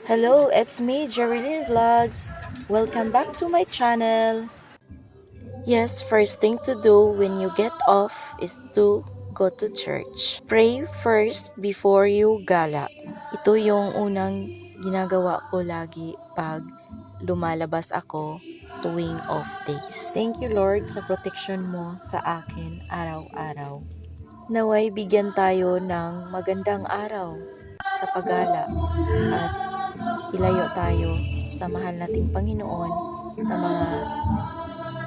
Hello, it's me, Jerilyn Vlogs. Welcome back to my channel. Yes, first thing to do when you get off is to go to church. Pray first before you gala. Ito yung unang ginagawa ko lagi pag lumalabas ako tuwing off days. Thank you Lord sa protection mo sa akin araw-araw. Naway bigyan tayo ng magandang araw sa paggala at ilayo tayo sa mahal nating Panginoon sa mga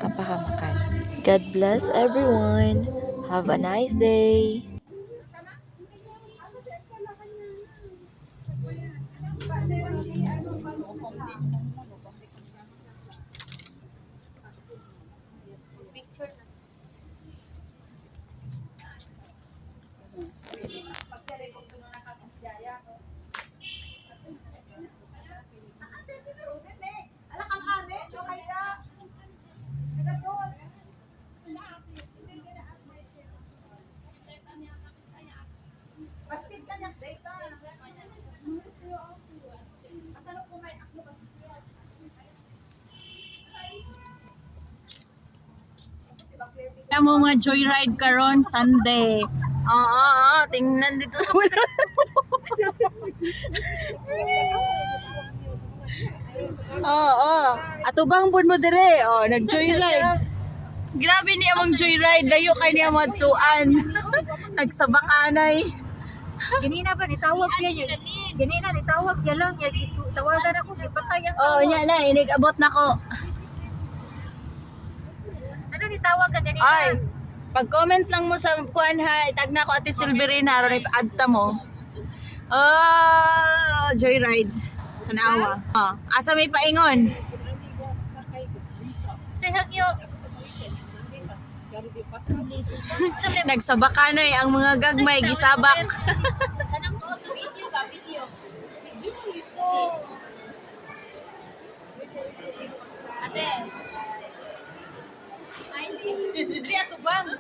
kapahamakan. God bless everyone. Have a nice day. Mo mga joyride karon Sunday. Tingnan dito sa wala. Atubang pud mo dire. Nag-joyride. Grabe ni among joyride, layo kay niya madtuan. Nagsabakanay. Ganina pa nitawag siya yun. Ganina nitawag siya lang. Tawagan ako, gipatay ang Nya na inigabot nako. Ano nitawag ka ganina? Ay, pag-comment lang mo sa kuan ha, itag na ko Ate Silverina ron ipa-adta mo. Joyride. Tanawa. Asa may paingon? Sayang yo. Nagsabakanay ang mga gagmay gisabak. Video ba? Video. Ate. Diri atubang.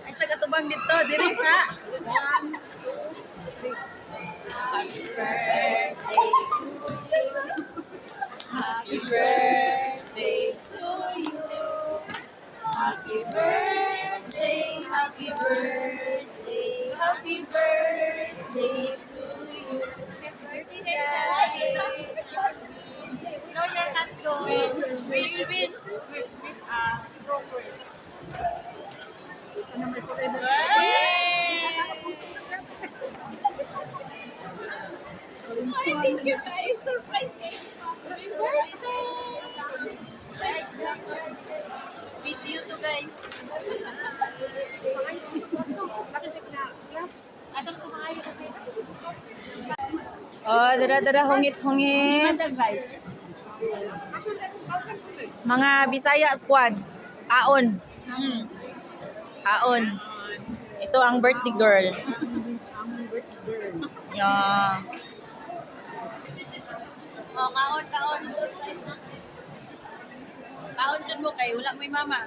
Ay sa katubang dito, diri sa. Happy birthday to you. Happy birthday, happy birthday, happy birthday to you. No, you're not going. Wish me go first. Thank you guys, surprise cake. Happy birthday! Video to guys. Dara-dara hungit-hungit. Mga Bisaya squad. Aon. Aon. Ito ang birthday girl. Yeah. Kaon. Kaon siya mo kay wala may mama.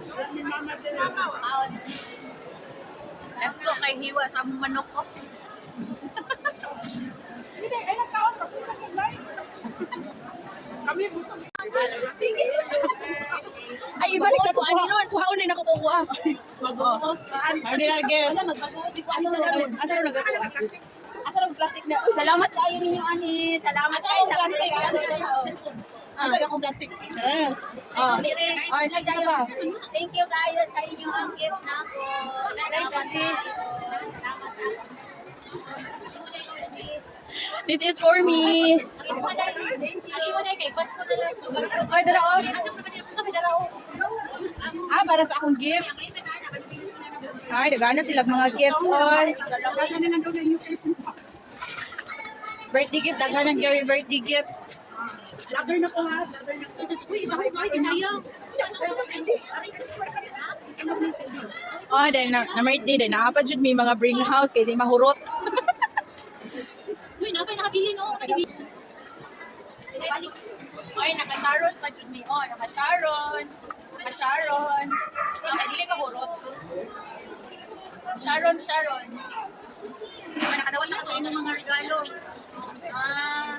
Wala may mama din. Kaon. Nagto kay hiwa sa among manok ko. Ay, ibalik na to. Ani nun, kuhaon din ako to kuha. Mag-utos. Ay, nilagay. Asa na nag-plastic? Asa na plastic na? Salamat kayo ninyo, Ani. Salamat kayo sa plastic. Asa akong plastic? Ay, sige ba? Thank you kayo sa inyo ang gift na ako. This is for me. Ay, dalaw. Para sa akong gift. Ay, dagana sila mga gift. Birthday gift, dagana ng birthday gift. Vlogger na ko ha. Uy, bakit kayo sa'yo? Dahil na-birthday din. Nakapad yun may mga bring house kaya di mahurot. Uy, napay nakabili no. Ay, naka-Sharon pa yun ni. Naka-Sharon. Naka-Sharon. Ay, dili ka hurot. Sharon. nakadawat na sa inyong mga regalo. Ah.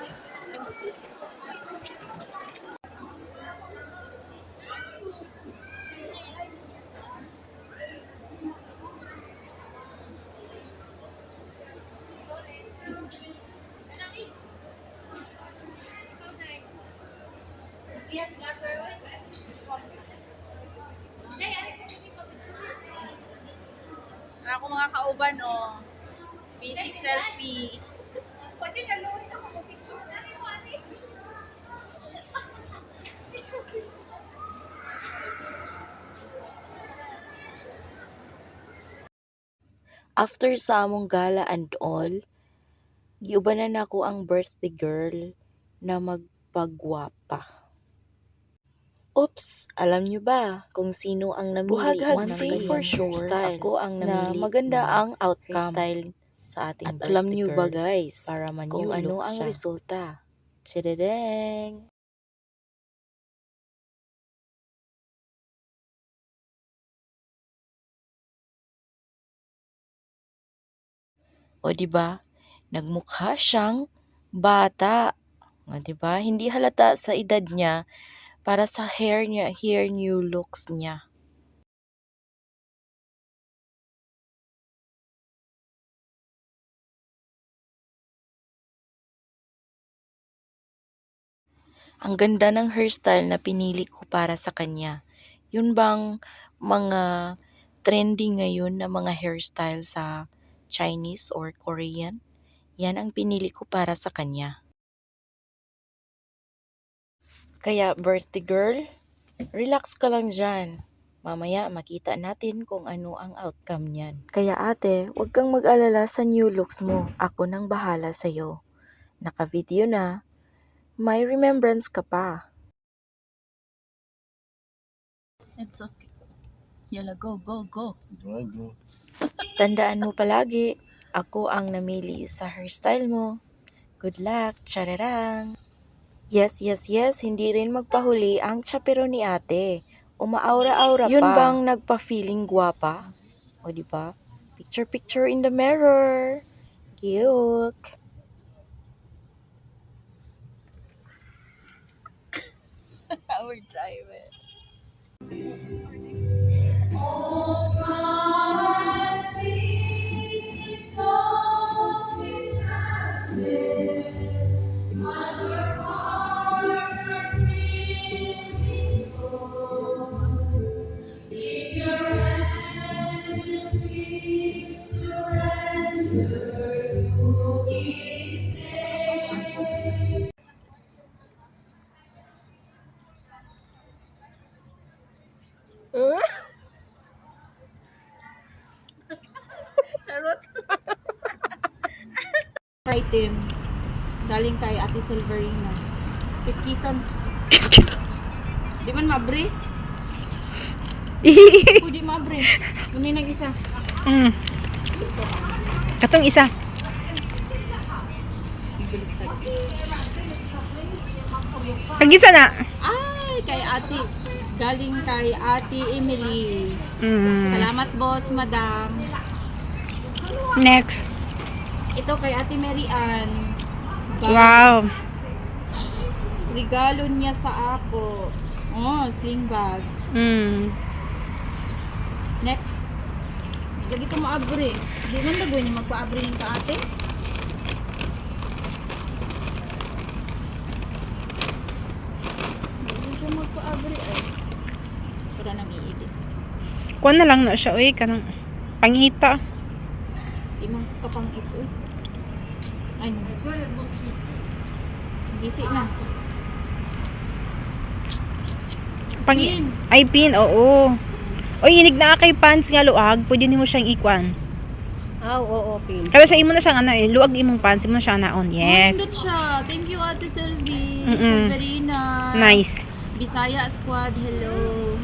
Ako mga kauban, oh. Basic selfie. After sa among gala and all, giubanan ako ang birthday girl na magpagwapa. Oops! Alam nyo ba kung sino ang namili? Buhaghag One ng thing ganyan for sure, hairstyle ako ang na namili maganda ng ang outcome hairstyle sa ating At birthday alam nyo ba girl guys, para man kung new ano look ang siya. resulta? Chidadeng! O di ba? Nagmukha siyang bata. O di ba? Hindi halata sa edad niya para sa hair niya, hair new looks niya. Ang ganda ng hairstyle na pinili ko para sa kanya. Yun bang mga trending ngayon na mga hairstyle sa Chinese or Korean? Yan ang pinili ko para sa kanya. Kaya birthday girl, relax ka lang dyan. Mamaya makita natin kung ano ang outcome niyan. Kaya ate, huwag kang mag-alala sa new looks mo. Ako nang bahala sa'yo. Naka-video na. May remembrance ka pa. It's okay. Yala, go, go, go. Tandaan mo palagi, ako ang namili sa hairstyle mo. Good luck, chararang! Yes, yes, yes, hindi rin magpahuli ang chapero ni ate. Umaaura-aura pa. Yun bang nagpa-feeling gwapa? O di ba? Picture picture in the mirror. Cute. Our driver. Charot. Item galing kay Ate Silverina. Pikitan. Di man mabre? Pwede mabre. Muna nang isa. Katong isa. Kag-isa na. Ay, kay Ate. Galing kay Ate Emily. Salamat boss, madam. Next. Ito kay Ate Mary Ann. Wow. Regalo niya sa ako. Oh, sling bag. Next. Lagi ito maabre. Di man dagoy niya magpaabre ng ka ate. Hindi siya magpaabre ay. Para nang i-edit. Kuha na lang na siya, uy. Kanang pangita. Di man kapang ito eh. Ay, no. Gisi na. Pin. Ay, pin, oo. Uy, hinig na kay pants nga luag. Pwede nimo siyang ikwan. Oo, pin. Kaya sa imo na siyang ano eh. Luag imong pants. Imo na siyang naon. Yes. Mandot siya. Thank you, Ate Sylvie. Mm-mm. Silverina. Nice. Bisaya Squad, hello.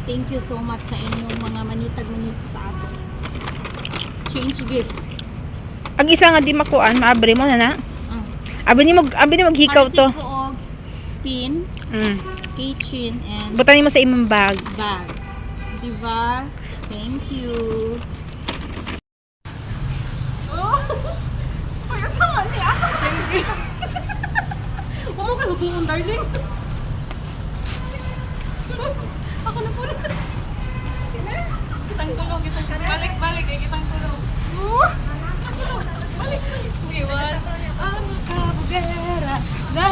Thank you so much sa inyong mga manitag-manitag sa akin. Change gift. Ang isa nga di makuan, maabre mo na na. Abi ni maghikaw to. Panisig ko og pin, keychain, and Butanin mo sa imong bag. bag. Diba? Thank you. Huwag mo kayo tulungan, darling. Ako na po. Kitang tulong. Balik, kitang tulong. Balik. Iwan ang kabugera. La.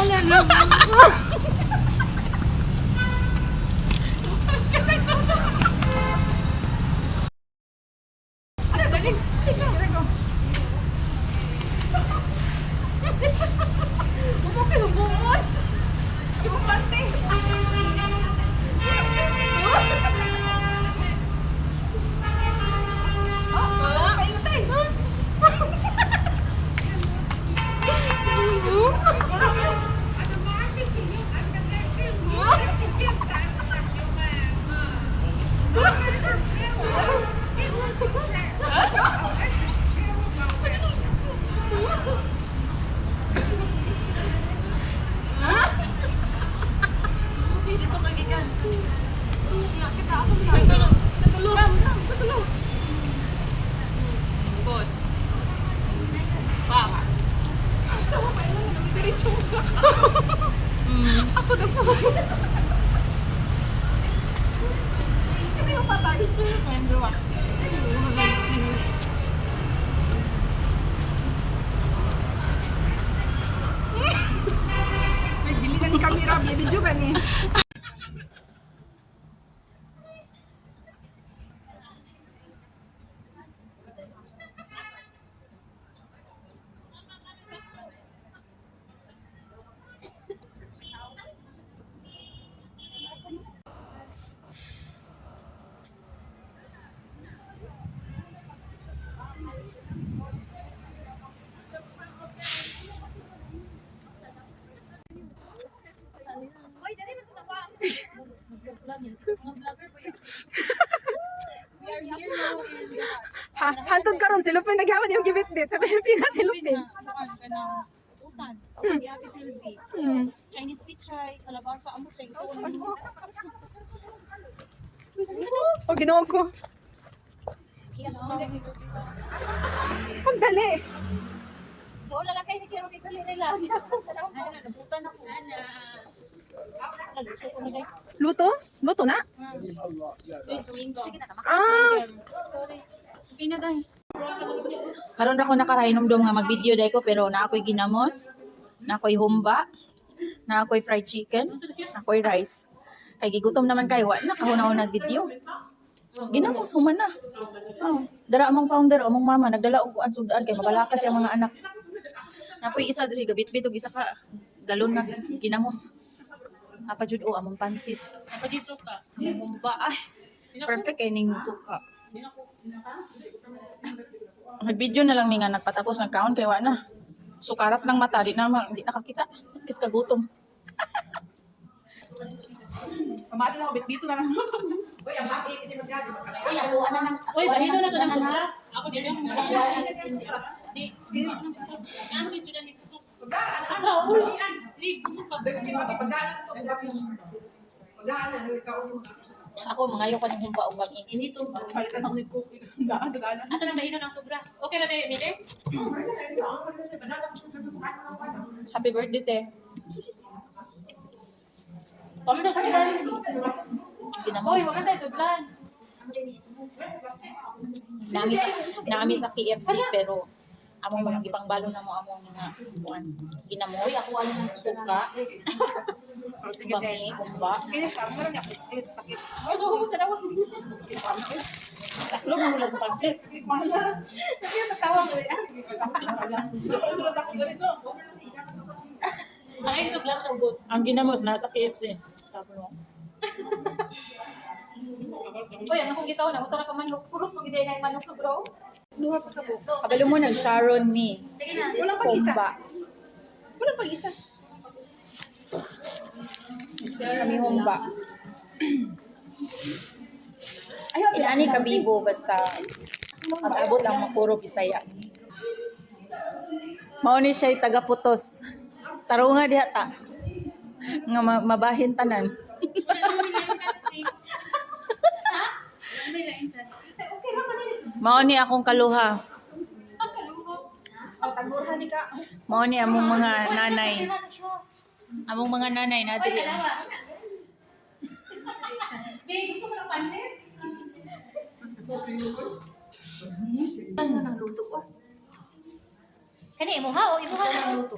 Ano, darling? Huwag mo kayo buon. Yung pante. Boss. Baka. Sama pa yun, nagdiretso mo ka. Ako nagpuso. Kasi yung patay. Ayun, bro. May diligan kamera, video ka ni. Hantod karon si Lupin naghawad yung gibit-bit sa Pilipinas si Lupin. Utan. Di ate Silvi. Chinese pichay, kalabasa, amo sa ito. O ginawa ko. Pagdali. Wala lang kayo ni Sir Rocky dali nila. Nabutan ako. Luto? Luto na? Sige na, Ah, pinaday. Karon ra ko nakahainom-dom nga mag-video day ko pero na ako'y ginamos, na ako'y humba, na ako'y fried chicken, na ako'y rice. Kay gigutom naman kay wa na kahuna-una nag-video. Ginamos human na. Oh, dara among founder, among mama nagdala og kuan sudaan kay mabalakas yung mga anak. Na ako'y isa diri gabit-bit og isa ka galon na ginamos. Apa jud o among pansit. Apa jud suka? Humba ay. Perfect kay ning suka. Mag-video na lang ni nga nagpatapos ng kaon kay wa na. Sukarap ng mata, di nakakita. Kis kagutom. pamati na ako bit-bito na lang. Uy, ako ana nang Uy, bahino na to ng sobra. Ako di lang di. Ano ni sudan ni kusuk. Ano, uli an. Di kusuk ka. Ako mangayo ka ng humba og mag-init ito. Palitan ako ni Cookie. Daan. Ato lang bahino ng sobra. Okay na tayo, Miller? Happy birthday, te. Pamilya ka rin. Ginamos. Hoy, wala tayo sobran. Naami sa KFC pero among mga ibang balo na mo among nga kuan. Ginamos. Ako ano ng suka. Bami, kumba. Kaya siya, meron niya pakit. Ano ko sa dawa? Taklo mo lang pagkit. Kasi natawa ko yan. Sunod ako ganito. Ang ito glass sa ubos. Ang ginamos nasa KFC. Sabi mo. Uy, ano kung gitaw na? Gusto na ka manok. Puros mo giday na yung manok sobro. Kabalo mo ng Sharon Me. This is kumba. Walang pag-isa. Kami humba. Inani kabibo basta pag-abot lang mapuro Bisaya. Mao ni siya taga Putos. Tarunga diha ta. Nga mabahin tanan. Mao ni akong kaluha. Mao ni among mga nanay. Among mga nanay na diri. Babe, gusto mo ng pansit? Kani imo ha, imo ha ng luto.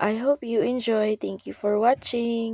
I hope you enjoy. Thank you for watching.